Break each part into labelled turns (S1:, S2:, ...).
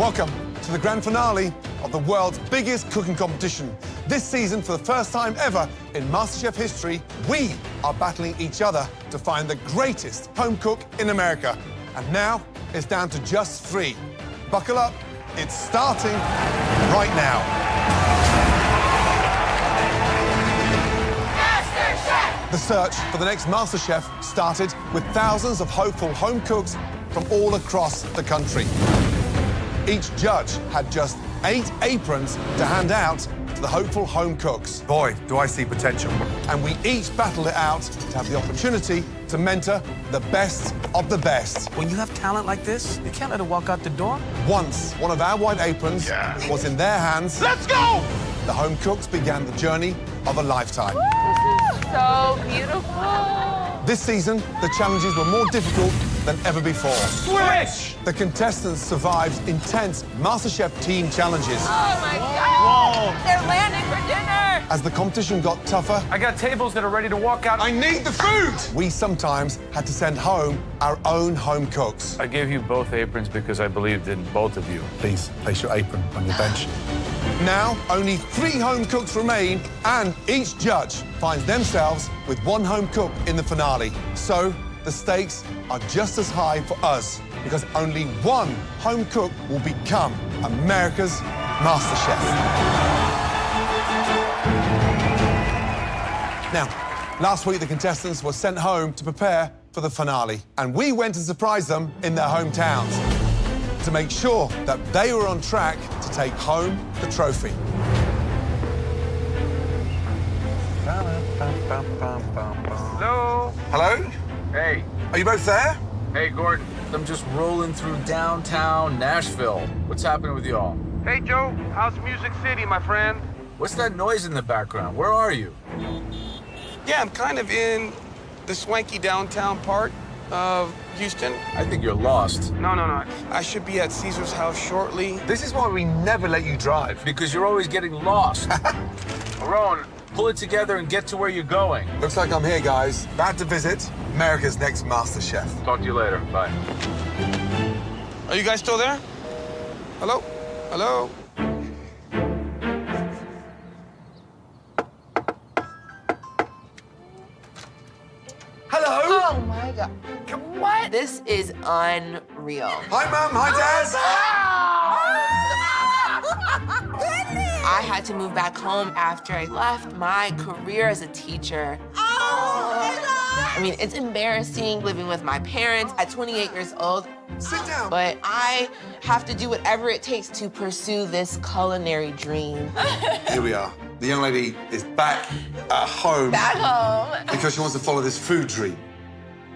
S1: Welcome to the grand finale of the world's biggest cooking competition. This season, for the first time ever in Masterchef history, we are battling each other to find the greatest home cook in America. And now it's down to just 3. Buckle up, it's starting right now.
S2: Masterchef!
S1: The search for the next Masterchef started with thousands of hopeful home cooks from all across the country. Each judge had just 8 aprons to hand out to the hopeful home cooks. Boy, do I see potential. And we each battled it out to have the opportunity to mentor the best of the best.
S3: When you have talent like this, you can't let it walk out the door.
S1: Once one of our white aprons was in their hands,
S2: Let's go!
S1: the home cooks began the journey of a lifetime.
S4: This is so beautiful.
S1: This season, the challenges were more difficult than ever before.
S2: Switch!
S1: The contestants survived intense MasterChef team challenges.
S4: Oh my God! They're landing for dinner!
S1: As the competition got tougher,
S3: I got tables that are ready to walk out.
S2: I need the food!
S1: we sometimes had to send home our own home cooks.
S5: I gave you both aprons because I believed in both of you.
S1: Please place your apron on your bench. Now, only 3 home cooks remain, and each judge finds themselves with 1 home cook in the finale. So, the stakes are just as high for us, because only 1 home cook will become America's MasterChef. Now, last week the contestants were sent home to prepare for the finale, and we went to surprise them in their hometowns to make sure that they were on track to take home the trophy.
S5: Hello?
S1: Hello?
S5: Hey.
S1: Are you both there?
S5: Hey, Gordon. I'm just rolling through downtown Nashville. What's happening with y'all?
S6: Hey, Joe, how's Music City, my friend?
S5: What's that noise in the background? Where are you?
S6: Yeah, I'm kind of in the swanky downtown part of Houston.
S5: I think you're lost.
S6: No. I should be at Caesar's house shortly.
S1: This is why we never let you drive.
S5: Because you're always getting lost. Rowan, pull it together and get to where you're going.
S1: Looks like I'm here, guys. About to visit America's next MasterChef.
S5: Talk to you later. Bye.
S6: Are you guys still there? Hello? Hello?
S1: Hello?
S4: Oh my God. What? This is unreal.
S1: Hi, Mum. Hi, Dad.
S4: I had to move back home after I left my career as a teacher. I mean, it's embarrassing living with my parents at 28 years old.
S1: Sit down.
S4: But I have to do whatever it takes to pursue this culinary dream.
S1: Here we are. The young lady is back at home.
S4: Back home.
S1: Because she wants to follow this food dream.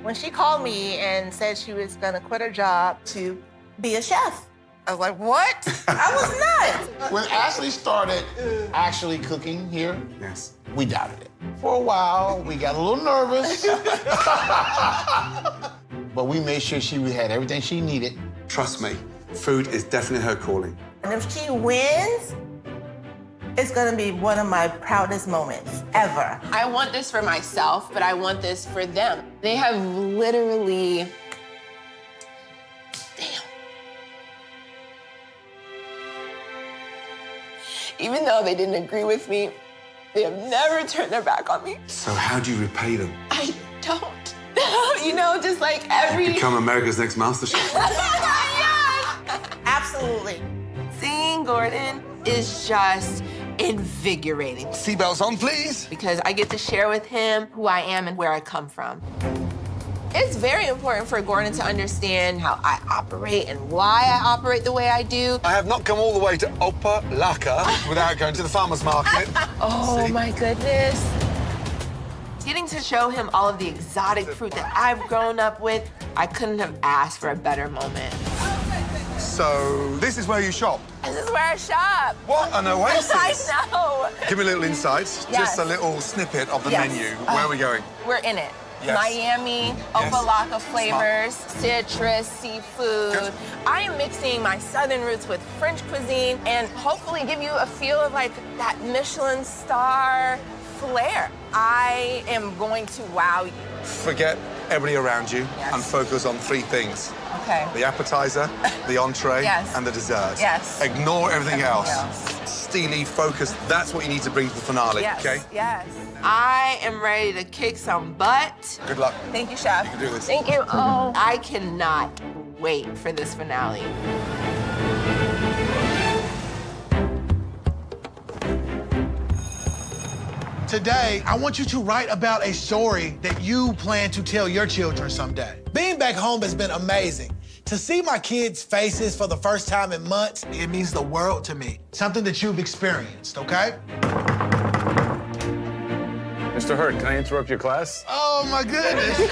S7: When she called me and said she was gonna quit her job to be a chef, I was like, what? I was nuts.
S8: When Ashley started actually cooking here,
S1: Yes.
S8: we doubted it. For a while, we got a little nervous. But we made sure she had everything she needed.
S1: Trust me, food is definitely her calling.
S7: And if she wins, it's gonna be one of my proudest moments ever.
S4: I want this for myself, but I want this for them. They have literally, damn. Even though they didn't agree with me, they have never turned their back on me.
S1: So how do you repay them?
S4: I don't. You know, just like every...
S1: Become America's next MasterChef.
S4: Yes!
S7: Absolutely.
S4: Seeing Gordon is just invigorating
S1: Seatbelts on, please.
S4: because I get to share with him who I am and where I come from. It's very important for Gordon to understand how I operate and why I operate the way I do.
S1: I have not come all the way to Opalaka without going to the farmer's market.
S4: Oh
S1: See?
S4: my goodness. Getting to show him all of the exotic fruit that I've grown up with, I couldn't have asked for a better moment.
S1: So this is where you shop.
S4: This is where I shop.
S1: What an oasis.
S4: I know.
S1: Give me a little insight,
S7: Yes.
S1: just a little snippet of the
S7: Yes.
S1: menu. Where are we going?
S7: We're in it.
S1: Yes.
S4: Miami, Opalaka flavors, citrus, seafood.
S1: Good.
S4: I am mixing my southern roots with French cuisine and hopefully give you a feel of like that Michelin star flair. I am going to wow you.
S1: Forget everybody around you
S7: Yes.
S1: and focus on three things.
S7: Okay.
S1: The appetizer, the entree,
S7: Yes.
S1: and the dessert.
S7: Yes.
S1: Ignore everything else.
S7: else.
S1: Steely, focus. That's what you need to bring to the finale,
S7: Yes.
S1: okay?
S7: Yes.
S4: I am ready to kick some butt.
S1: Good luck.
S7: Thank you, Chef.
S1: You can do this.
S7: Thank you. Oh.
S4: I cannot wait for this finale.
S8: Today, I want you to write about a story that you plan to tell your children someday. Being back home has been amazing. To see my kids' faces for the first time in months, it means the world to me. Something that you've experienced, okay?
S5: Mr. Hurt, can I interrupt your class?
S8: Oh, my goodness.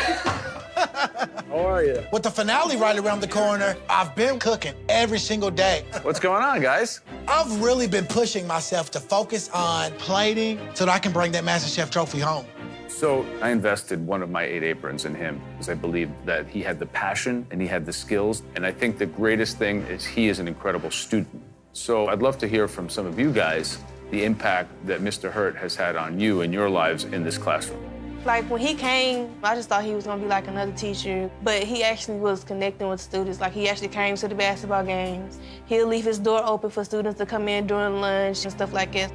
S5: How are you?
S8: With the finale right around the corner, I've been cooking every single day.
S5: What's going on, guys?
S8: I've really been pushing myself to focus on plating so that I can bring that Masterchef trophy home.
S5: So I invested one of my 8 aprons in him because I believed that he had the passion and he had the skills. And I think the greatest thing is he is an incredible student. So I'd love to hear from some of you guys the impact that Mr. Hurt has had on you and your lives in this classroom.
S9: Like, when he came, I just thought he was gonna be like another teacher, but he actually was connecting with students. Like, he actually came to the basketball games. He'll leave his door open for students to come in during lunch and stuff like that.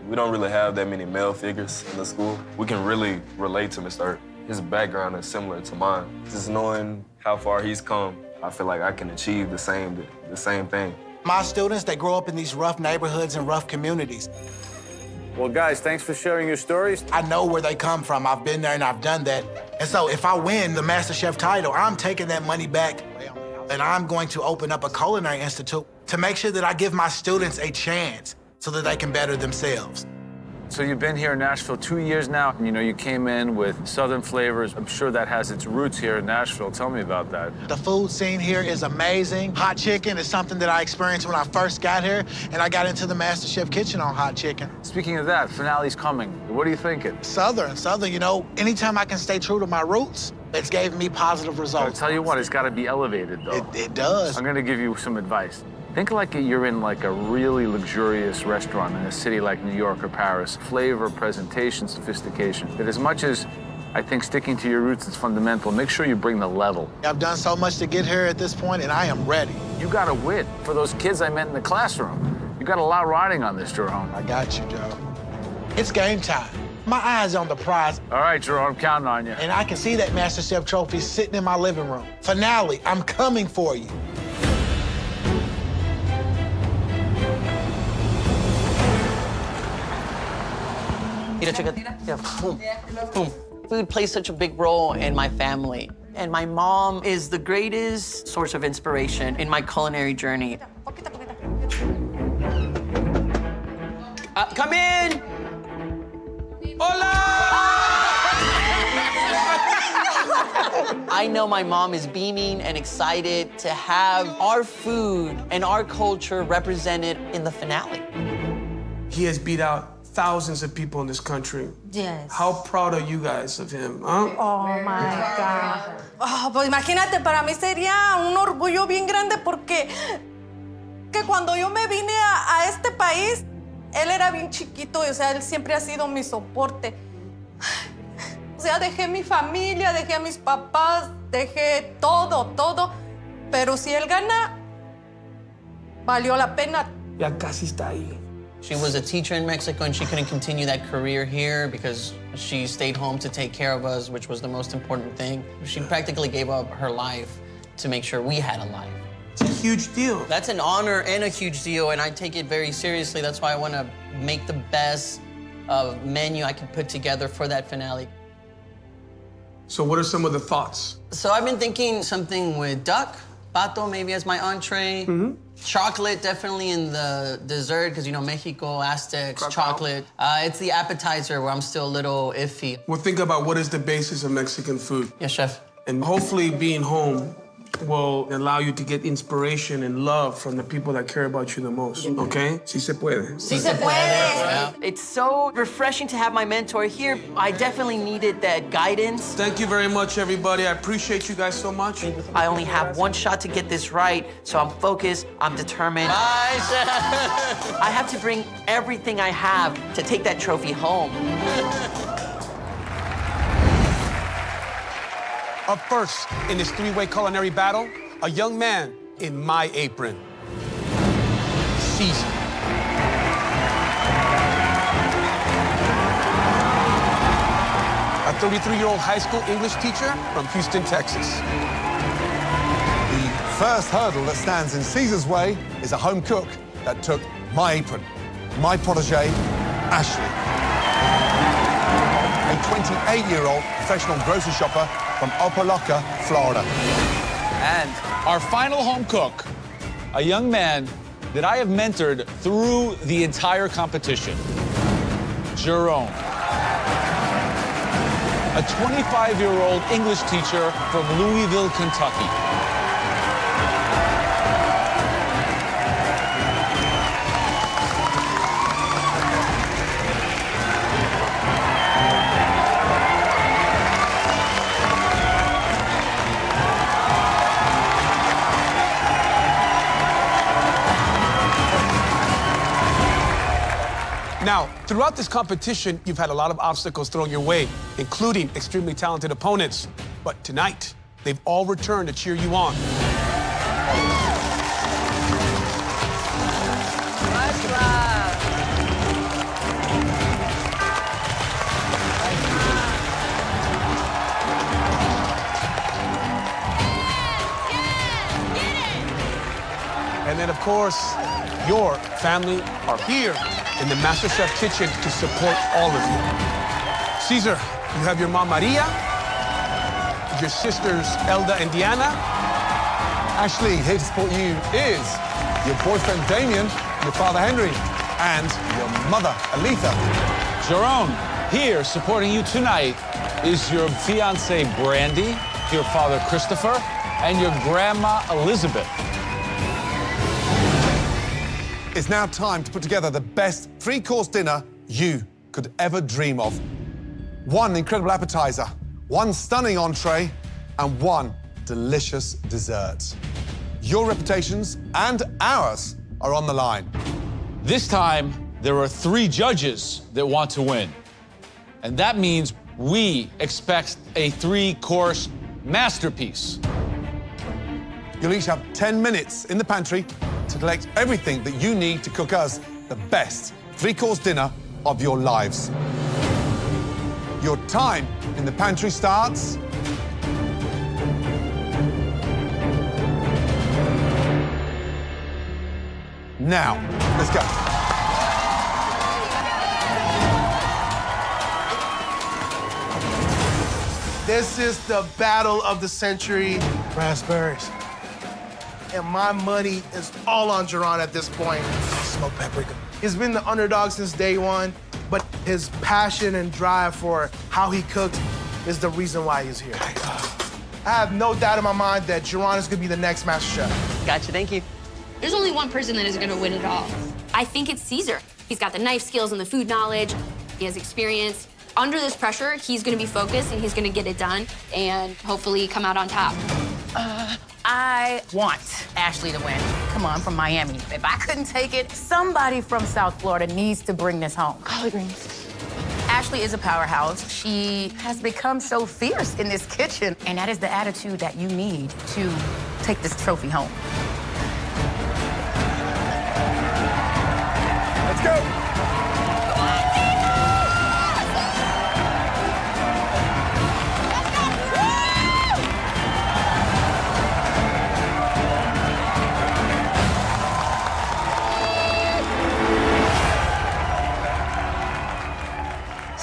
S10: We don't really have that many male figures in the school. We can really relate to Mr. Hurt. His background is similar to mine. Just knowing how far he's come, I feel like I can achieve the same thing.
S8: My students, they grow up in these rough neighborhoods and rough communities.
S5: Well, guys, thanks for sharing your stories.
S8: I know where they come from. I've been there and I've done that. And so if I win the MasterChef title, I'm taking that money back and I'm going to open up a culinary institute to make sure that I give my students a chance so that they can better themselves.
S5: So you've been here in Nashville 2 years now. You know, you came in with Southern flavors. I'm sure that has its roots here in Nashville. Tell me about that.
S8: The food scene here is amazing. Hot chicken is something that I experienced when I first got here, and I got into the MasterChef kitchen on hot chicken.
S5: Speaking of that, finale's coming. What are you thinking?
S8: Southern, you know, anytime I can stay true to my roots, it's gave me positive
S5: I'll
S8: results.
S5: tell you what, it's got to be elevated, though.
S8: It does.
S5: I'm going to give you some advice. Think like you're in like a really luxurious restaurant in a city like New York or Paris. Flavor, presentation, sophistication. But as much as I think sticking to your roots is fundamental, make sure you bring the level.
S8: I've done so much to get here at this point, and I am ready.
S5: You got to win. For those kids I met in the classroom, you got a lot riding on this, Jerome.
S8: I got you, Joe. It's game time. My eyes on the prize,
S5: All right, Jerome, I'm counting on you.
S8: and I can see that MasterChef trophy sitting in my living room. Finale, I'm coming for you.
S11: Boom. Boom. Food plays such a big role in my family. And my mom is the greatest source of inspiration in my culinary journey. Come in! Hola! I know my mom is beaming and excited to have our food and our culture represented in the finale.
S6: He has beat out thousands of people in this country.
S9: Yes.
S6: How proud are you guys of him, huh?
S9: Oh, my God. Oh, pues imagínate, para mí sería un orgullo bien grande porque que cuando yo me vine a este país, él era bien chiquito, o sea, él siempre ha sido mi soporte. O sea, dejé mi familia, dejé a mis papás, dejé todo. Pero si él gana, valió la pena.
S6: Ya casi está ahí.
S11: She was a teacher in Mexico and she couldn't continue that career here because she stayed home to take care of us, which was the most important thing. She practically gave up her life to make sure we had a life.
S6: It's a huge deal.
S11: That's an honor and a huge deal, and I take it very seriously. That's why I want to make the best menu I can put together for that finale.
S6: So what are some of the thoughts?
S11: So I've been thinking something with duck, pato maybe as my entree. Chocolate definitely in the dessert, because, you know, Mexico, Aztecs, chocolate. It's the appetizer where I'm still a little iffy.
S6: Well, think about what is the basis of Mexican food.
S11: Yes, chef.
S6: And hopefully being home will allow you to get inspiration and love from the people that care about you the most, okay? Si se puede.
S11: Si se puede. Yeah. It's so refreshing to have my mentor here. I definitely needed that guidance.
S6: Thank you very much, everybody. I appreciate you guys so much.
S11: I only have one shot to get this right, so I'm focused, I'm determined. Bye, chef. I have to bring everything I have to take that trophy home.
S6: Up first in this three-way culinary battle, a young man in my apron. Caesar. A 33-year-old high school English teacher from Houston, Texas.
S1: The first hurdle that stands in Caesar's way is a home cook that took my apron, my protege, Ashley. A 28-year-old professional grocery shopper from Opelika, Florida.
S12: And our final home cook, a young man that I have mentored through the entire competition, Jerome. A 25-year-old English teacher from Louisville, Kentucky.
S6: Now, throughout this competition, you've had a lot of obstacles thrown your way, including extremely talented opponents. But tonight, they've all returned to cheer you on.
S7: Much love.
S6: And then, of course, your family are here in the Masterchef kitchen to support all of you. Caesar, you have your mom, Maria, your sisters, Elda and Diana.
S1: Ashley, here to support you is your boyfriend, Damien, your father, Henry, and your mother, Aletha.
S12: Jerome, here supporting you tonight is your fiancée, Brandy, your father, Christopher, and your grandma, Elizabeth.
S1: It's now time to put together the best three-course dinner you could ever dream of. One incredible appetizer, one stunning entree, and one delicious dessert. Your reputations and ours are on the line.
S12: This time, there are 3 judges that want to win. And that means we expect a 3-course masterpiece.
S1: You'll each have 10 minutes in the pantry to collect everything that you need to cook us the best 3-course dinner of your lives. Your time in the pantry starts now. Let's go.
S8: This is the battle of the century. Raspberries. And my money is all on Jerron at this point. Smoked paprika. He's been the underdog since day one, but his passion and drive for how he cooks is the reason why he's here. I have no doubt in my mind that Jerron is gonna be the next Master Chef.
S11: Gotcha, thank you.
S13: There's only one person that is gonna win it all. I think it's Caesar. He's got the knife skills and the food knowledge. He has experience. Under this pressure, he's gonna be focused and he's gonna get it done and hopefully come out on top.
S14: I want Ashley to win. Come on, from Miami. If I couldn't take it, somebody from South Florida needs to bring this home. Collard greens. Ashley is a powerhouse. She has become so fierce in this kitchen, and that is the attitude that you need to take this trophy home.
S1: Let's go.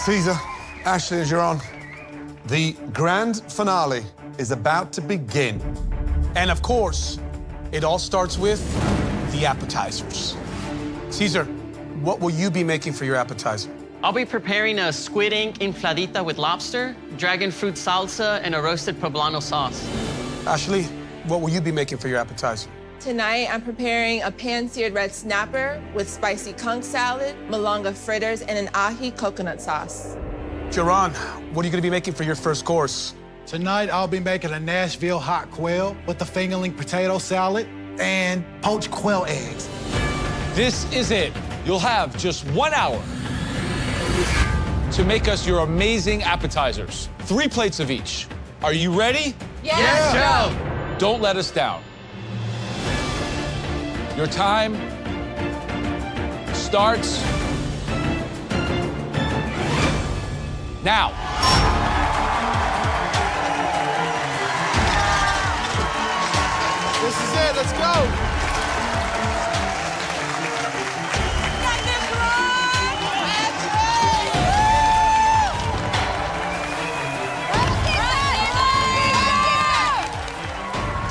S1: Caesar, Ashley, and Jerron, the grand finale is about to begin.
S6: And of course, it all starts with the appetizers. Caesar, what will you be making for your appetizer?
S11: I'll be preparing a squid ink infladita with lobster, dragon fruit salsa, and a roasted poblano sauce.
S6: Ashley, what will you be making for your appetizer?
S4: Tonight, I'm preparing a pan-seared red snapper with spicy conch salad, malanga fritters, and an ahi coconut sauce.
S6: Jerron, what are you gonna be making for your first course?
S8: Tonight, I'll be making a Nashville hot quail with a fingerling potato salad and poached quail eggs.
S12: This is it. You'll have just 1 hour to make us your amazing appetizers. 3 plates of each. Are you ready?
S2: Yes, Joe.
S12: Don't let us down. Your time starts now.
S8: This is it. Let's go.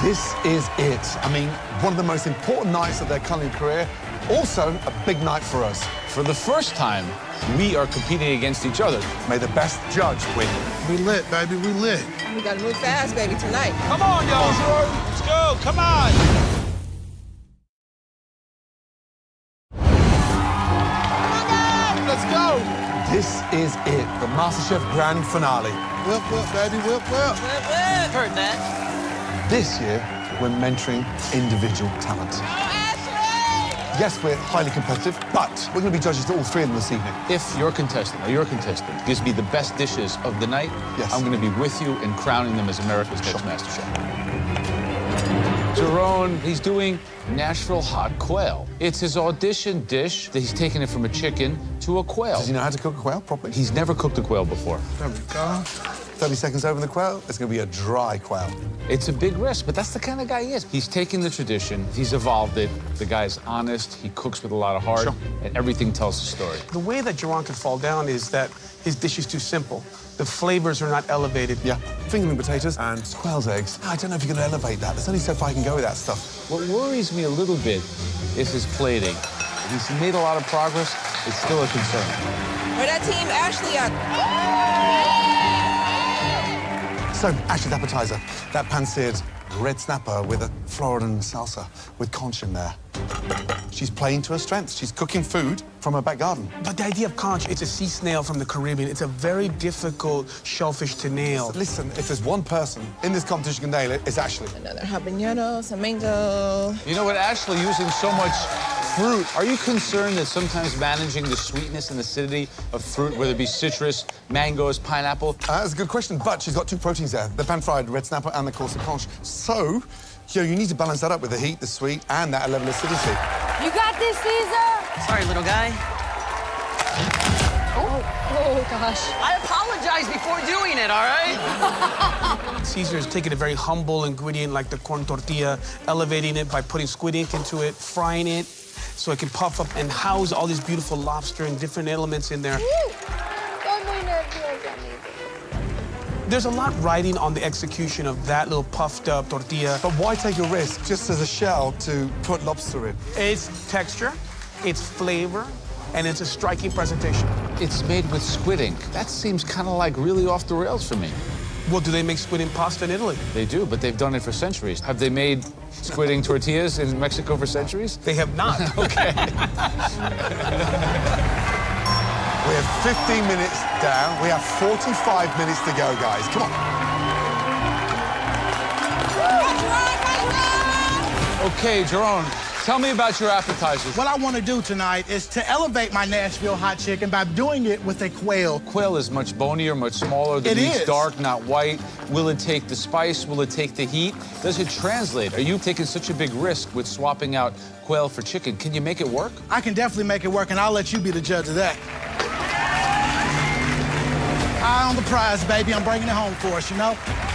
S1: This is it. I mean, one of the most important nights of their culinary career. Also, a big night for us.
S12: For the first time, we are competing against each other.
S1: May the best judge win.
S8: We lit, baby. We lit.
S7: We gotta move fast, baby, tonight.
S12: Come on, y'all. Let's go. Come on.
S8: Let's go.
S1: This is it, the MasterChef Grand Finale.
S8: Whip, whip, baby. Whip, whip.
S11: Heard that.
S1: This year, we're mentoring individual talent. Yes, we're highly competitive, but we're going to be judges to all three of them this evening.
S12: If your contestant or your contestant gives me the best dishes of the night,
S1: yes,
S12: I'm going to be with you in crowning them as America's next Master Chef. Jerome, he's doing Nashville hot quail. It's his audition dish that he's taking it from a chicken to a quail.
S1: Does he know how to cook a quail properly?
S12: He's never cooked a quail before.
S1: There we go. 30 seconds over the quail, it's going to be a dry quail.
S12: It's a big risk, but that's the kind of guy he is. He's taken the tradition, he's evolved it. The guy's honest, he cooks with a lot of heart, and everything tells a story.
S6: The way that Jerome could fall down is that his dish is too simple. The flavors are not elevated.
S1: Yeah, fingerling potatoes and quail's eggs. I don't know if you're going to elevate that. There's only so far I can go with that stuff.
S12: What worries me a little bit is his plating. He's made a lot of progress. It's still a concern.
S7: Where that team Ashley at?
S1: So, Ashley's appetizer, that pan-seared red snapper with a Floridan salsa with conch in there. She's playing to her strengths. She's cooking food from her back garden.
S6: But the idea of conch, it's a sea snail from the Caribbean. It's a very difficult shellfish to nail.
S1: Listen, if there's one person in this competition who can nail it, it's Ashley.
S7: Another habanero, some mango.
S12: You know what, Ashley, using so much fruit, are you concerned that sometimes managing the sweetness and acidity of fruit, whether it be citrus, mangoes, pineapple?
S1: That's a good question, but she's got two proteins there, the pan-fried red snapper and the course conch. So, you know, you need to balance that up with the heat, the sweet, and that level of acidity.
S13: You got this, Caesar?
S11: Sorry, little guy.
S13: Oh, gosh.
S11: I apologize before doing it, all right?
S6: Caesar is taking a very humble ingredient like the corn tortilla, elevating it by putting squid ink into it, frying it, so it can puff up and house all these beautiful lobster and different elements in there. There's a lot riding on the execution of that little puffed up tortilla.
S1: But why take a risk just as a shell to put lobster in?
S6: It's texture, it's flavor, and it's a striking presentation.
S12: It's made with squid ink. That seems kind of like really off the rails for me.
S6: Well, do they make squid ink pasta in Italy?
S12: They do, but they've done it for centuries. Have they made squid ink tortillas in Mexico for centuries?
S6: They have not.
S12: Okay.
S1: We have 15 minutes down. We have 45 minutes to go, guys. Come on.
S12: Okay, Jerome, tell me about your appetizers.
S8: What I want to do tonight is to elevate my Nashville hot chicken by doing it with a quail.
S12: Quail is much bonier, much smaller. The meat's dark, not white. Will it take the spice? Will it take the heat? Does it translate? Are you taking such a big risk with swapping out quail for chicken? Can you make it work?
S8: I can definitely make it work, and I'll let you be the judge of that. Eye on the prize, baby. I'm bringing it home for us, you know?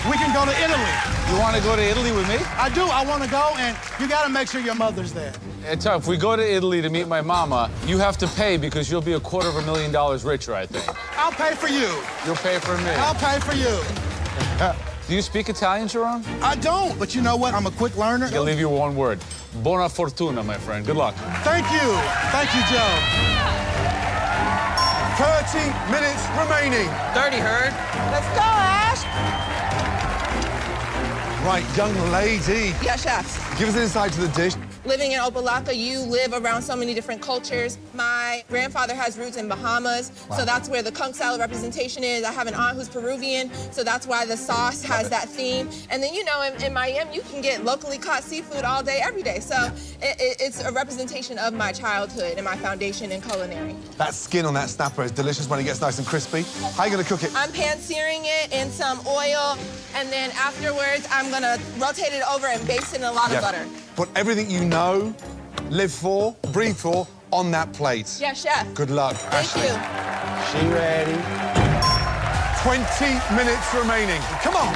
S8: We can go to Italy.
S12: You want to go to Italy with me?
S8: I do. I want to go, and you got to make sure your mother's there.
S12: It's tough. If we go to Italy to meet my mama, you have to pay because you'll be $250,000 richer, I think.
S8: I'll pay for you.
S12: You'll pay for me.
S8: I'll pay for you.
S12: Do you speak Italian, Jerome?
S8: I don't, but you know what? I'm a quick learner.
S12: I'll leave you one word. Buona fortuna, my friend. Good luck.
S8: Thank you. Thank you, Joe.
S1: 30 minutes remaining.
S11: 30, Herd.
S7: Let's go, Ash.
S1: Right, young lady.
S7: Yes, chef.
S1: Give us an insight to the dish.
S4: Living in Opa-locka, you live around so many different cultures. My grandfather has roots in Bahamas, so that's where the conch salad representation is. I have an aunt who's Peruvian, so that's why the sauce has that theme. And then, you know, in Miami, you can get locally caught seafood all day, every day. So it's a representation of my childhood and my foundation in culinary.
S1: That skin on that snapper is delicious when it gets nice and crispy. How are you gonna cook it?
S4: I'm pan-searing it in some oil, and then afterwards, I'm gonna rotate it over and baste it in a lot of butter.
S1: Put everything you know, live for, breathe for, on that plate.
S4: Yeah, chef.
S1: Good luck,
S4: Thank
S1: Ashley.
S4: you.
S1: She ready? 20 minutes remaining. Come on.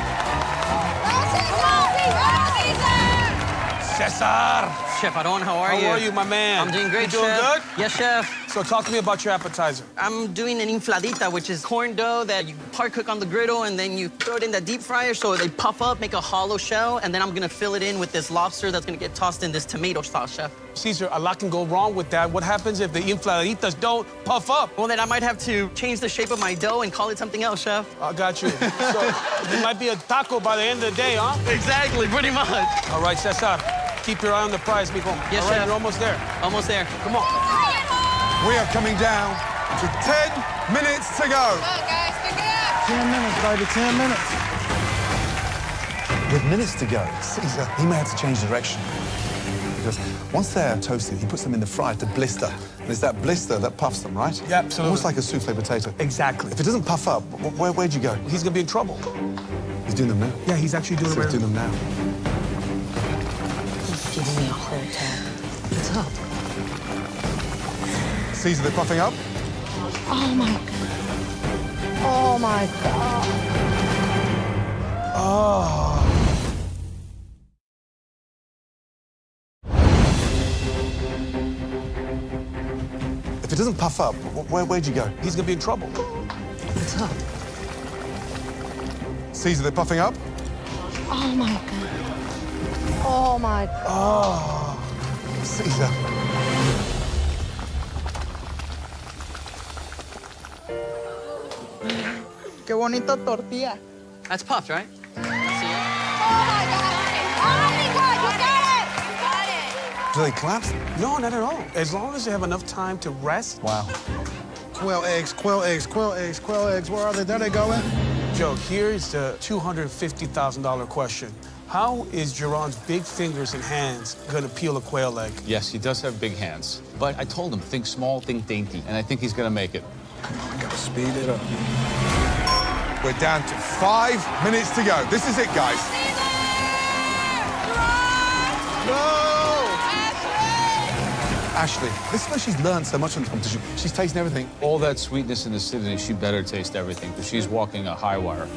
S6: Cesar!
S11: Chef Aron, how are you?
S6: How are you, my man?
S11: I'm doing great,
S6: You doing
S11: Chef.
S6: good?
S11: Yes, Chef.
S6: So talk to me about your appetizer.
S11: I'm doing an infladita, which is corn dough that you part cook on the griddle, and then you throw it in the deep fryer so they puff up, make a hollow shell, and then I'm gonna fill it in with this lobster that's gonna get tossed in this tomato sauce, Chef.
S6: Caesar, a lot can go wrong with that. What happens if the infladitas don't puff up?
S11: Well, then I might have to change the shape of my dough and call it something else, Chef.
S6: I got you. So it might be a taco by the end of the day, huh?
S11: Exactly, pretty much.
S6: All right, Cesar, keep your eye on the prize, mijo.
S11: Yes,
S6: all right,
S11: Chef.
S6: you're almost there.
S11: Almost there.
S6: Come on.
S1: We are coming down to 10 minutes to go.
S8: 10 minutes, baby, 10 minutes.
S1: With minutes to go, Caesar, he may have to change direction. Because once they're toasted, he puts them in the fryer to blister. And it's that blister that puffs them, right?
S6: Yeah, absolutely.
S1: Almost like a souffle potato.
S6: Exactly.
S1: If it doesn't puff up, where'd you go?
S6: He's gonna be in trouble.
S1: He's doing them now.
S6: Yeah, he's actually doing
S1: So
S6: it
S1: he's
S6: right
S1: doing them now.
S14: He's giving me a hard time. What's up?
S1: Caesar, they're puffing up.
S14: Oh, my God. Oh, my God.
S1: Oh. If it doesn't puff up, where'd you go?
S6: He's gonna be in trouble.
S14: What's up?
S1: Caesar, they're puffing up.
S14: Oh, my God. Oh, my God.
S1: Oh, Caesar.
S7: Qué bonito tortilla.
S11: That's puffed, right?
S1: Do they collapse?
S6: No, not at all. As long as they have enough time to rest.
S1: Wow.
S8: Quail eggs, quail eggs, quail eggs, quail eggs. Where are they? There they go.
S6: Joe, here's the $250,000 question. How is Geron's big fingers and hands gonna peel a quail egg?
S12: Yes, he does have big hands. But I told him, think small, think dainty. And I think he's gonna make it.
S8: I gotta speed it up.
S1: We're down to 5 minutes to go. This is it, guys. No! Ashley, this is where she's learned so much from the competition. She's tasting everything.
S12: All that sweetness in the city, she better taste everything, because she's walking a high wire.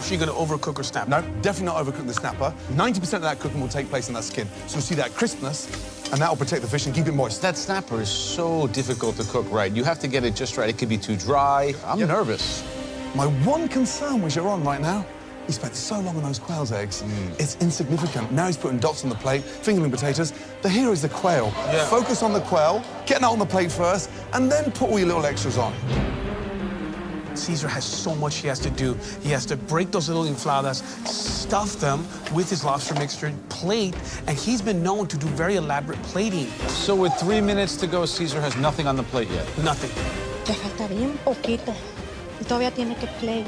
S6: Is she gonna overcook her snapper?
S1: No, definitely not overcook the snapper. 90% of that cooking will take place in that skin. So you'll see that crispness, and that will protect the fish and keep it moist.
S12: That snapper is so difficult to cook right. You have to get it just right. It could be too dry. I'm nervous.
S1: My one concern with Geron right now, he spent so long on those quail's eggs. It's insignificant. Now he's putting dots on the plate, fingerling potatoes. The hero is the quail.
S6: Yeah.
S1: Focus on the quail, get that on the plate first, and then put all your little extras on.
S6: Caesar has so much he has to do. He has to break those little infladas, stuff them with his lobster mixture, plate, and he's been known to do very elaborate plating.
S12: So with 3 minutes to go, Caesar has nothing on the plate yet.
S6: Nothing.
S15: Le falta bien poquito. Y todavía tiene que play.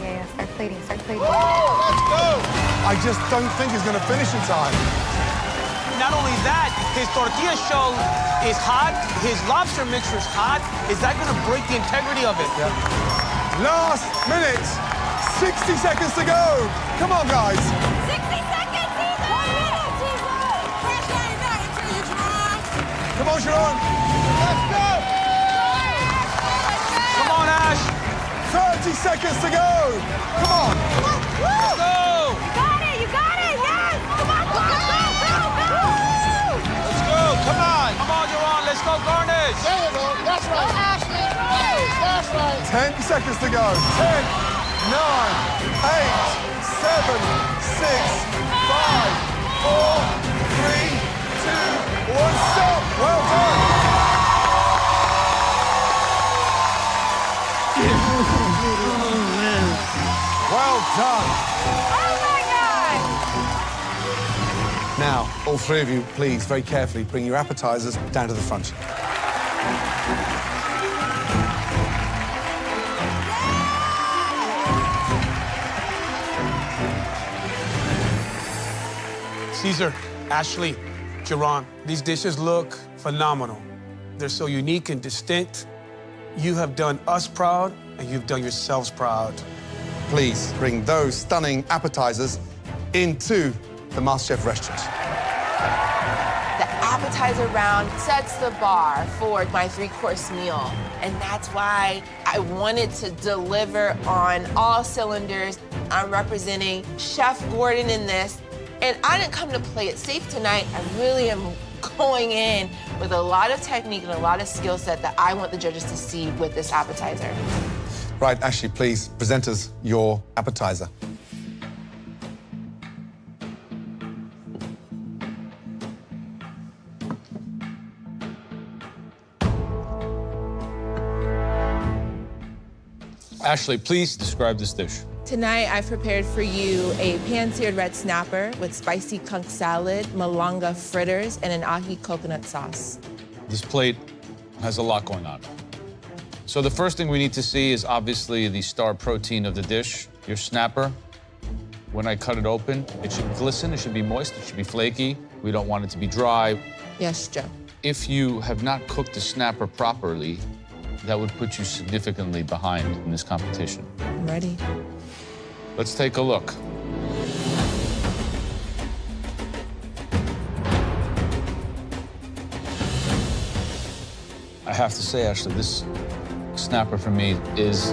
S14: Yeah, start plating, start plating.
S1: Let's go! I just don't think he's going to finish in time.
S6: Not only that, his tortilla shell is hot, his lobster mixture is hot. Is that gonna break the integrity of it?
S1: Yeah. Last minute, 60 seconds to go. Come on, guys.
S9: 60 seconds, Caesar! 1 minute, Caesar! Pressure ain't nothing to you, Geron.
S1: Come on, Geron. Let's go.
S6: Come on, Ash.
S1: 30 seconds to go. Come on.
S6: Let's go.
S9: You got it, yes! Come on, go, go, go, go!
S6: Let's go. Come on. Come on, Geron. Let's go, Garnish.
S8: There you go. That's right. Ashley. That's right.
S1: 10 seconds to go. 10, 9, 8, 7, 6, 5, 4, 3, 2, 1, stop. Well done. Well done.
S9: Oh, my God!
S1: Now, all three of you, please, very carefully, bring your appetizers down to the front.
S6: Caesar, Ashley, Jerron, these dishes look phenomenal. They're so unique and distinct. You have done us proud, and you've done yourselves proud.
S1: Please bring those stunning appetizers into the MasterChef restaurant.
S4: The appetizer round sets the bar for my three-course meal. And that's why I wanted to deliver on all cylinders. I'm representing Chef Gordon in this. And I didn't come to play it safe tonight. I really am going in with a lot of technique and a lot of skill set that I want the judges to see with this appetizer.
S1: Right, Ashley, please present us your appetizer.
S12: Ashley, please describe this dish.
S4: Tonight, I've prepared for you a pan-seared red snapper with spicy conch salad, malanga fritters, and an ahi coconut sauce.
S12: This plate has a lot going on. So the first thing we need to see is obviously the star protein of the dish, your snapper. When I cut it open, it should glisten, it should be moist, it should be flaky. We don't want it to be dry.
S4: Yes, Joe.
S12: If you have not cooked the snapper properly, that would put you significantly behind in this competition.
S4: I'm ready.
S12: Let's take a look. I have to say, Ashley, this snapper for me is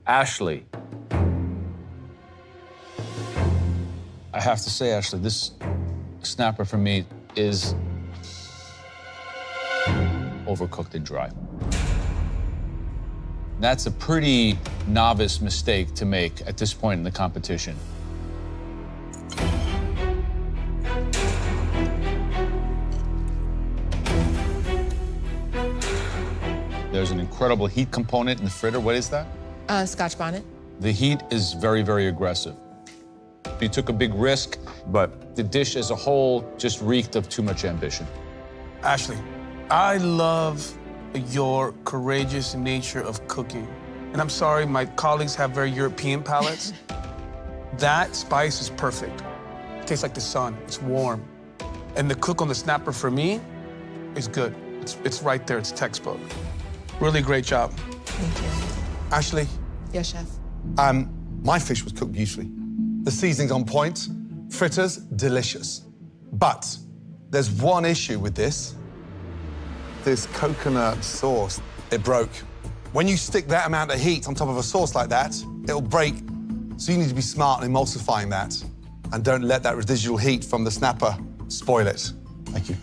S12: Ashley. I have to say, Ashley, this snapper for me is overcooked and dry. That's a pretty novice mistake to make at this point in the competition. There's an incredible heat component in the fritter. What is that?
S4: Scotch bonnet.
S12: The heat is very, very aggressive. You took a big risk, but the dish as a whole just reeked of too much ambition.
S6: Ashley, I love your courageous nature of cooking. And I'm sorry, my colleagues have very European palates. That spice is perfect. It tastes like the sun, it's warm. And the cook on the snapper for me is good. It's right there, it's textbook. Really great job.
S4: Thank you.
S1: Ashley?
S4: Yes, chef.
S1: My fish was cooked beautifully. The seasoning's on point, fritters, delicious. But there's one issue with this. This coconut sauce, it broke. When you stick that amount of heat on top of a sauce like that, it'll break. So you need to be smart in emulsifying that. And don't let that residual heat from the snapper spoil it. Thank you.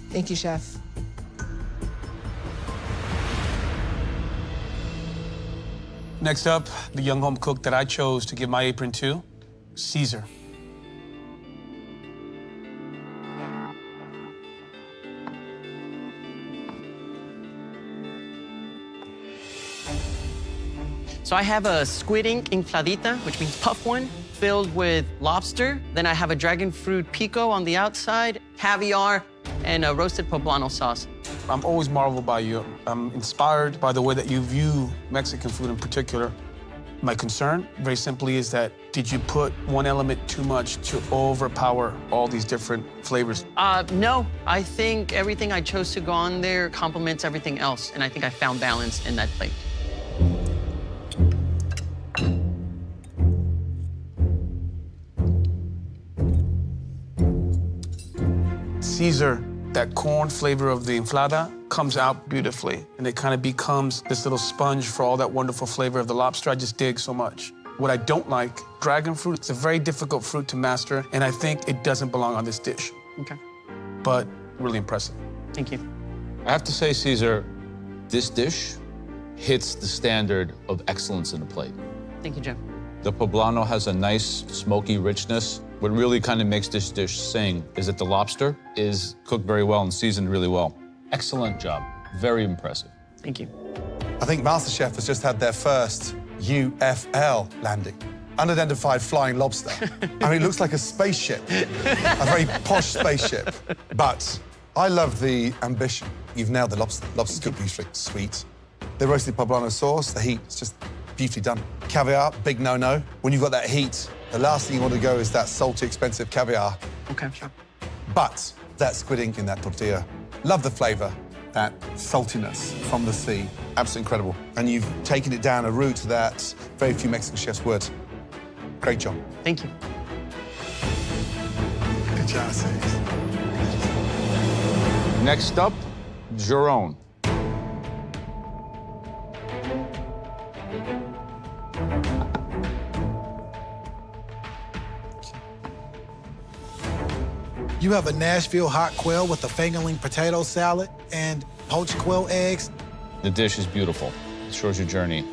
S4: Thank you, chef.
S6: Next up, the young home cook that I chose to give my apron to, Caesar.
S11: So I have a squid ink infladita, which means puff one, filled with lobster. Then I have a dragon fruit pico on the outside, caviar, and a roasted poblano sauce.
S6: I'm always marveled by you. I'm inspired by the way that you view Mexican food in particular. My concern, very simply, is that did you put one element too much to overpower all these different flavors?
S11: No, I think everything I chose to go on there complements everything else, and I think I found balance in that plate.
S6: Caesar, that corn flavor of the inflada comes out beautifully, and it kind of becomes this little sponge for all that wonderful flavor of the lobster I just dig so much. What I don't like, dragon fruit, it's a very difficult fruit to master, and I think it doesn't belong on this dish.
S11: Okay.
S6: But really impressive.
S11: Thank you.
S12: I have to say, Caesar, this dish hits the standard of excellence in a plate.
S11: Thank you, Jim.
S12: The poblano has a nice, smoky richness. What really kind of makes this dish sing is that the lobster is cooked very well and seasoned really well. Excellent job. Very impressive.
S11: Thank you.
S1: I think Masterchef has just had their first UFL landing. Unidentified flying lobster. I mean, it looks like a spaceship, a very posh spaceship. But I love the ambition. You've nailed the lobster. Lobster's cooked beautifully, sweet. The roasted poblano sauce, the heat, it's just beautifully done. Caviar, big no-no. When you've got that heat, the last thing you want to go is that salty, expensive caviar.
S3: Okay, sure.
S1: But that squid ink in that tortilla, love the flavor, that saltiness from the sea, absolutely incredible. And you've taken it down a route that very few Mexican chefs would. Great job.
S3: Thank you.
S8: Good job, Sis.
S12: Next up, Jerome.
S8: You have a Nashville hot quail with a fingerling potato salad and poached quail eggs.
S12: The dish is beautiful. It shows your journey.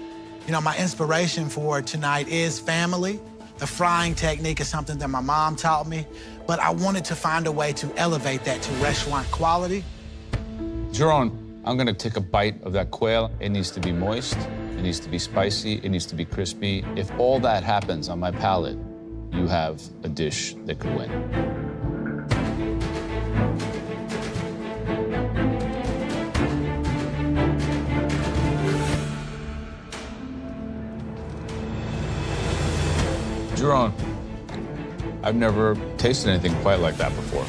S8: You know, my inspiration for tonight is family. The frying technique is something that my mom taught me, but I wanted to find a way to elevate that to restaurant quality.
S12: Jerome, I'm gonna take a bite of that quail. It needs to be moist, it needs to be spicy, it needs to be crispy. If all that happens on my palate, you have a dish that could win. Jerome, I've never tasted anything quite like that before.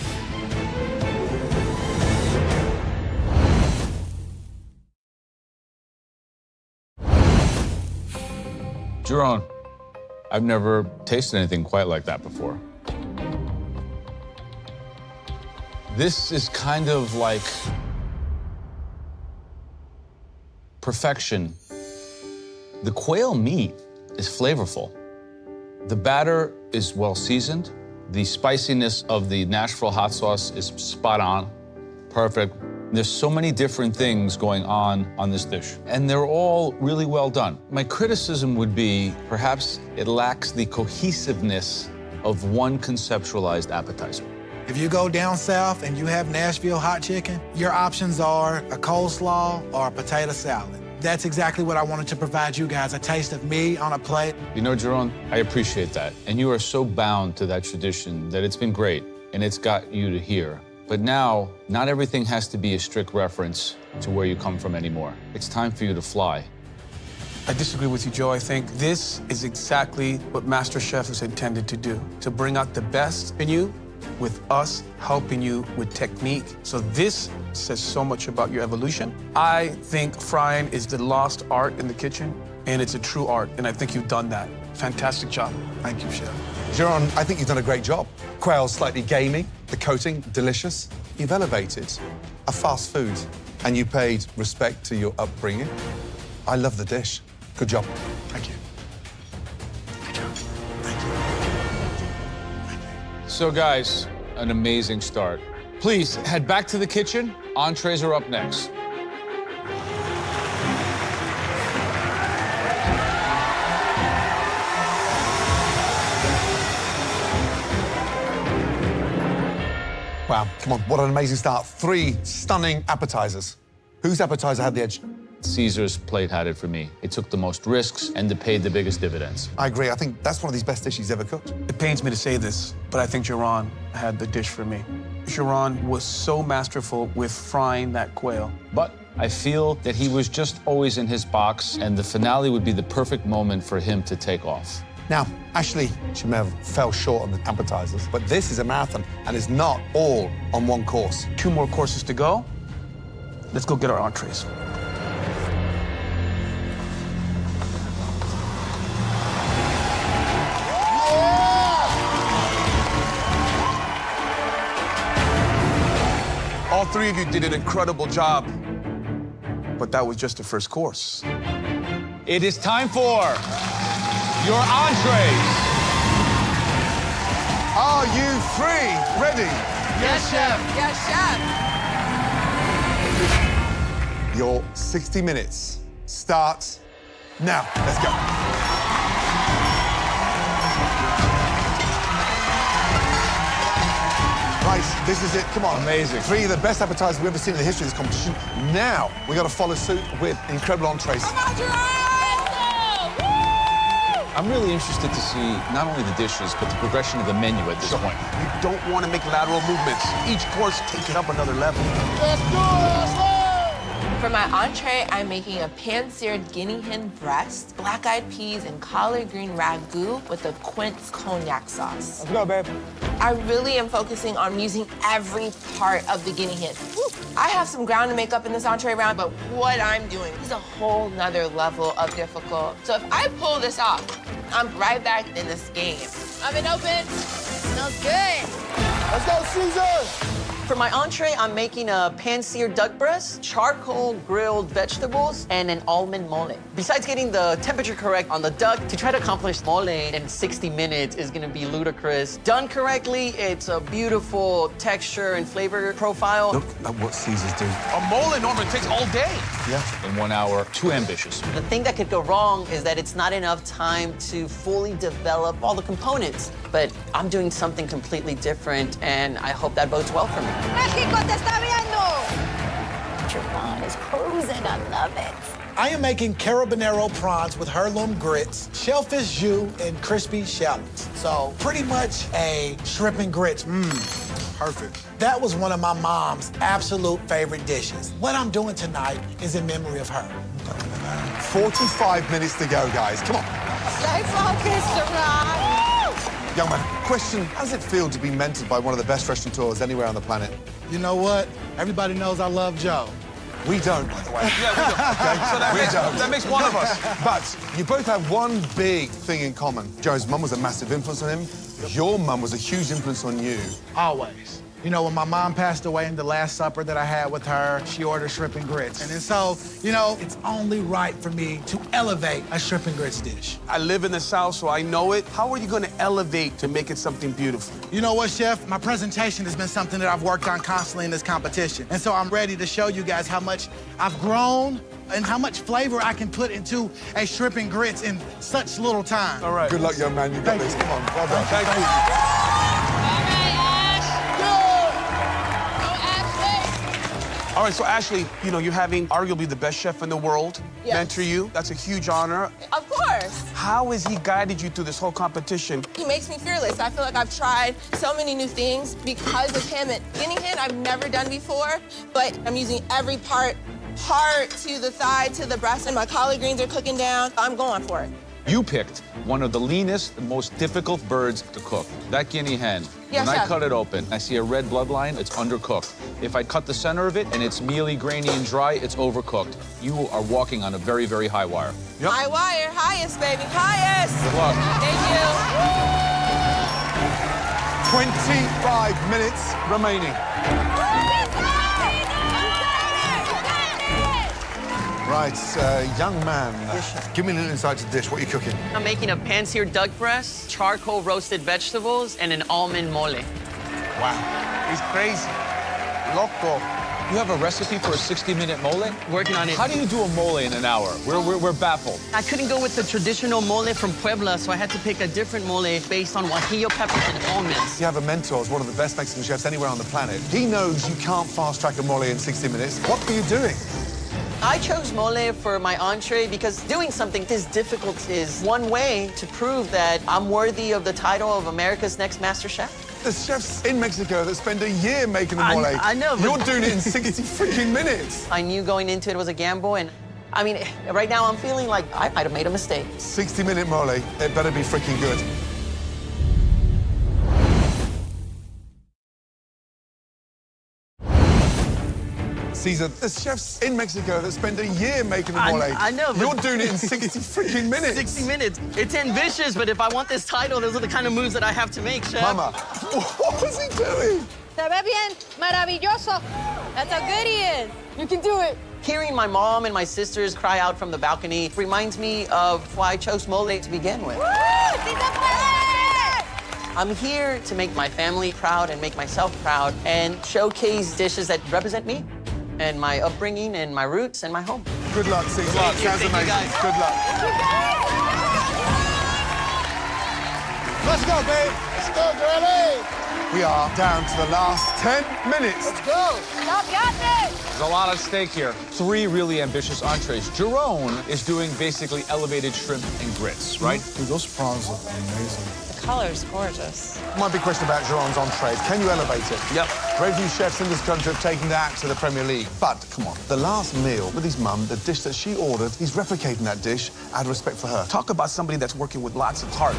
S12: Jerome, I've never tasted anything quite like that before. This is kind of like perfection. The quail meat is flavorful. The batter is well seasoned. The spiciness of the Nashville hot sauce is spot on, perfect. There's so many different things going on this dish, and they're all really well done. My criticism would be perhaps it lacks the cohesiveness of one conceptualized appetizer.
S8: If you go down south and you have Nashville hot chicken, your options are a coleslaw or a potato salad. That's exactly what I wanted to provide you guys, a taste of me on a plate.
S12: You know, Jerome, I appreciate that. And you are so bound to that tradition that it's been great, and it's got you to here. But now, not everything has to be a strict reference to where you come from anymore. It's time for you to fly.
S6: I disagree with you, Joe. I think this is exactly what MasterChef is intended to do, to bring out the best in you with us helping you with technique. So this says so much about your evolution. I think frying is the lost art in the kitchen, and it's a true art, and I think you've done that. Fantastic job.
S8: Thank you, Chef.
S1: Jerome, I think you've done a great job. Quail's slightly gamey, the coating delicious. You've elevated a fast food, and you paid respect to your upbringing. I love the dish. Good job.
S8: Thank you. Good job. Thank you.
S12: So guys, an amazing start. Please head back to the kitchen. Entrees are up next.
S1: Wow, come on, what an amazing start. 3 stunning appetizers. Whose appetizer had the edge?
S12: Caesar's plate had it for me. It took the most risks and it paid the biggest dividends.
S1: I agree. I think that's one of these best dishes he's ever cooked.
S6: It pains me to say this, but I think Jerome had the dish for me. Jerome was so masterful with frying that quail.
S12: But I feel that he was just always in his box, and the finale would be the perfect moment for him to take off.
S1: Now, Ashley, she may have fell short on the appetizers, but this is a marathon and it's not all on one course.
S6: 2 more courses to go. Let's go get our entrees. All 3 of you did an incredible job, but that was just the first course.
S12: It is time for your entrees.
S1: Are you 3 ready?
S4: Yes, Chef. Yes, Chef.
S1: Your 60 minutes starts now. Let's go. Right. This is it. Come on.
S12: Amazing.
S1: 3 of the best appetizers we've ever seen in the history of this competition. Now, we got to follow suit with incredible entrees.
S12: I'm really interested to see not only the dishes, but the progression of the menu at this point.
S6: You don't want to make lateral movements. Each course, take it up another level.
S4: For my entree, I'm making a pan-seared guinea hen breast, black-eyed peas, and collard green ragu with a quince cognac sauce.
S6: Let's go, babe.
S4: I really am focusing on using every part of the guinea hen. I have some ground to make up in this entree round, but what I'm doing is a whole nother level of difficult. So if I pull this off, I'm right back in this game. Oven open. Smells good.
S2: Let's go, Caesar!
S11: For my entree, I'm making a pan-seared duck breast, charcoal grilled vegetables, and an almond mole. Besides getting the temperature correct on the duck, to try to accomplish mole in 60 minutes is gonna be ludicrous. Done correctly, it's a beautiful texture and flavor profile.
S1: Look at what Caesar's doing.
S6: A mole, Norman, takes all day.
S1: Yeah.
S12: In 1 hour, too ambitious.
S11: The thing that could go wrong is that it's not enough time to fully develop all the components. But I'm doing something completely different, and I hope that bodes well for me.
S9: México te está viendo.
S15: Javon is cruising. I love it.
S8: I am making carabinero prawns with heirloom grits, shellfish jus, and crispy shallots. So pretty much a shrimp and grits. Perfect. That was one of my mom's absolute favorite dishes. What I'm doing tonight is in memory of her.
S1: 45 minutes to go, guys. Come on.
S9: Stay focused, Javon.
S1: Young man, question, how does it feel to be mentored by one of the best restaurateurs anywhere on the planet?
S8: You know what? Everybody knows I love Joe.
S1: We don't, by the way.
S6: Yeah, we don't. Okay, so that makes one of us.
S1: But you both have one big thing in common. Joe's mum was a massive influence on him. Your mum was a huge influence on you.
S8: Always. You know, when my mom passed away in the Last Supper that I had with her, she ordered shrimp and grits. And so, you know, it's only right for me to elevate a shrimp and grits dish.
S6: I live in the South, so I know it. How are you going to elevate to make it something beautiful?
S8: You know what, Chef? My presentation has been something that I've worked on constantly in this competition. And so I'm ready to show you guys how much I've grown and how much flavor I can put into a shrimp and grits in such little time.
S6: All right.
S1: Good luck, young man. You got this. Come on. Well done.
S6: Thank you. All right, so Ashley, you know, you're having arguably the best chef in the world mentor you. That's a huge honor.
S4: Of course.
S6: How has he guided you through this whole competition?
S4: He makes me fearless. I feel like I've tried so many new things because of him. And guinea hen I've never done before, but I'm using every part to the thigh, to the breast, and my collard greens are cooking down. I'm going for it.
S12: You picked one of the leanest and most difficult birds to cook. That guinea hen,
S4: Yes,
S12: when I
S4: chef.
S12: cut it open, I see a red bloodline, it's undercooked. If I cut the center of it and it's mealy, grainy, and dry, it's overcooked. You are walking on a very, very high wire.
S1: Yep.
S4: High wire, highest, baby, highest.
S12: Good luck.
S4: Thank you.
S1: 25 minutes remaining. Right, young man, give me a little insight to the dish. What are you cooking?
S11: I'm making a pan-seared duck breast, charcoal roasted vegetables, and an almond mole.
S6: Wow, he's crazy. Loco.
S12: You have a recipe for a 60-minute mole?
S11: Working on it.
S12: How do you do a mole in an hour? We're baffled.
S11: I couldn't go with the traditional mole from Puebla, so I had to pick a different mole based on guajillo peppers and almonds.
S1: You have a mentor as one of the best Mexican chefs anywhere on the planet. He knows you can't fast-track a mole in 60 minutes. What are you doing?
S11: I chose mole for my entree because doing something this difficult is one way to prove that I'm worthy of the title of America's next Masterchef.
S1: There's chefs in Mexico that spend a year making the mole.
S11: I know, but...
S1: You're doing it in 60 freaking minutes.
S11: I knew going into it was a gamble, and I mean, right now I'm feeling like I might have made a mistake.
S1: 60-minute mole, it better be freaking good. Caesar, there's chefs in Mexico that spend a year making the mole.
S11: I know, but...
S1: You're doing it in 60 freaking minutes.
S11: 60 minutes. It's ambitious, but if I want this title, those are the kind of moves that I have to make, Chef.
S1: Mama, what was he doing?
S9: Se ve bien, maravilloso. That's how good he is. You can do it.
S11: Hearing my mom and my sisters cry out from the balcony reminds me of why I chose mole to begin with. I'm here to make my family proud and make myself proud and showcase dishes that represent me and my upbringing and my roots and my home.
S1: Good luck, Caesar.
S11: Thank you,
S1: Sounds
S11: thank you,
S1: amazing.
S11: guys.
S1: Good luck.
S2: Let's go, babe. Let's go, girlie.
S1: We are down to the last 10 minutes.
S2: Let's go.
S15: Y'all got this.
S12: There's a lot at stake here. 3 really ambitious entrees. Jerome is doing basically elevated shrimp and grits, right?
S2: Dude, those prawns look amazing.
S7: The color's gorgeous.
S1: My big question about Jerome's entrees, can you elevate it?
S12: Yep.
S1: Very few chefs in this country have taken that to the Premier League. But, come on, the last meal with his mum, the dish that she ordered, he's replicating that dish out of respect for her.
S6: Talk about somebody that's working with lots of heart.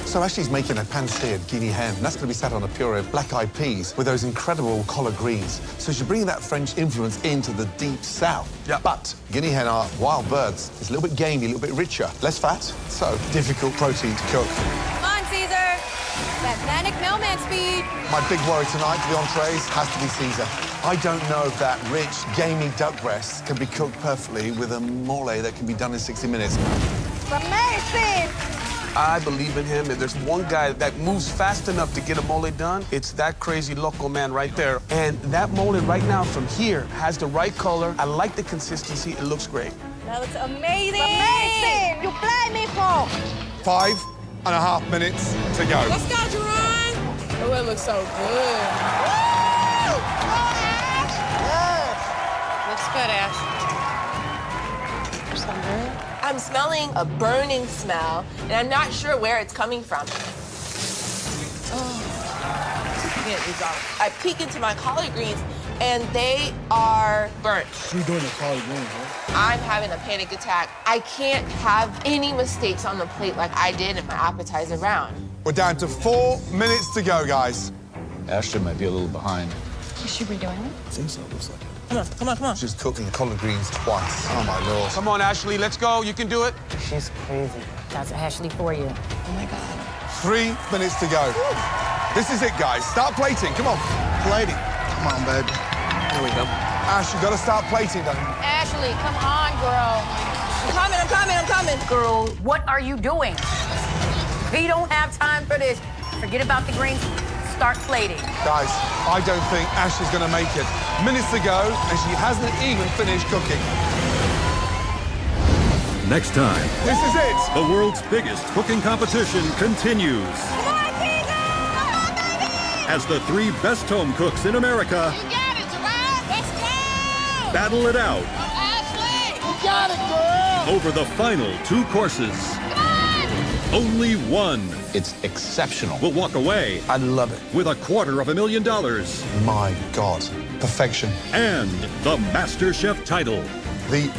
S1: So Ashley's making a pan-seared guinea hen. That's going to be sat on a puree of black-eyed peas with those incredible collard greens. So she's bringing that French influence into the deep south.
S6: Yeah.
S1: But guinea hen are wild birds. It's a little bit gamey, a little bit richer, less fat, so difficult protein to cook.
S15: Come on, Caesar. That manic mailman speed.
S1: My big worry tonight for the entrees has to be Caesar. I don't know if that rich, gamey duck breast can be cooked perfectly with a mole that can be done in 60 minutes.
S15: Amazing.
S6: I believe in him. If there's one guy that moves fast enough to get a mole done, it's that crazy local man right there. And that mole right now from here has the right color. I like the consistency. It looks great.
S15: That looks amazing. Amazing. You play me, Paul.
S1: 5.5 minutes to go.
S7: Let's go, Jerome. Oh, it looks so good. Looks good, Ash.
S4: I'm smelling a burning smell, and I'm not sure where it's coming from. I peek into my collard greens, and they are burnt.
S2: You're doing the collard greens, right?
S4: I'm having a panic attack. I can't have any mistakes on the plate like I did in my appetizer round.
S1: We're down to 4 minutes to go, guys.
S12: Ashley might be a little behind.
S15: Is she redoing it?
S2: I think so, looks like it.
S4: Come on.
S1: She's cooking collard greens twice. Oh, my Lord.
S6: Come on, Ashley, let's go. You can do it.
S14: She's crazy. That's Ashley for you.
S7: Oh, my God.
S1: 3 minutes to go. This is it, guys. Start plating. Come on.
S8: Plating. Come on, baby.
S6: Here we go.
S1: Ash, you've got to start plating, don't you?
S14: Ashley, come on, girl.
S7: I'm coming.
S14: Girl, what are you doing? We don't have time for this. Forget about the greens. Start plating.
S1: Guys, I don't think Ashley's going to make it. Minutes to go, and she hasn't even finished cooking.
S16: Next time,
S1: This is it.
S16: the world's biggest cooking competition continues.
S15: Come on, Caesar. Come on, baby.
S16: As the 3 best home cooks in America
S15: You got it, Jerome. Let's go.
S16: battle it out
S15: Ashley.
S2: You got it, girl.
S16: over the final 2 courses. Only one
S12: It's exceptional.
S16: will walk away
S6: I love it.
S16: with $250,000
S1: My God. Perfection.
S16: and the Masterchef title.
S1: The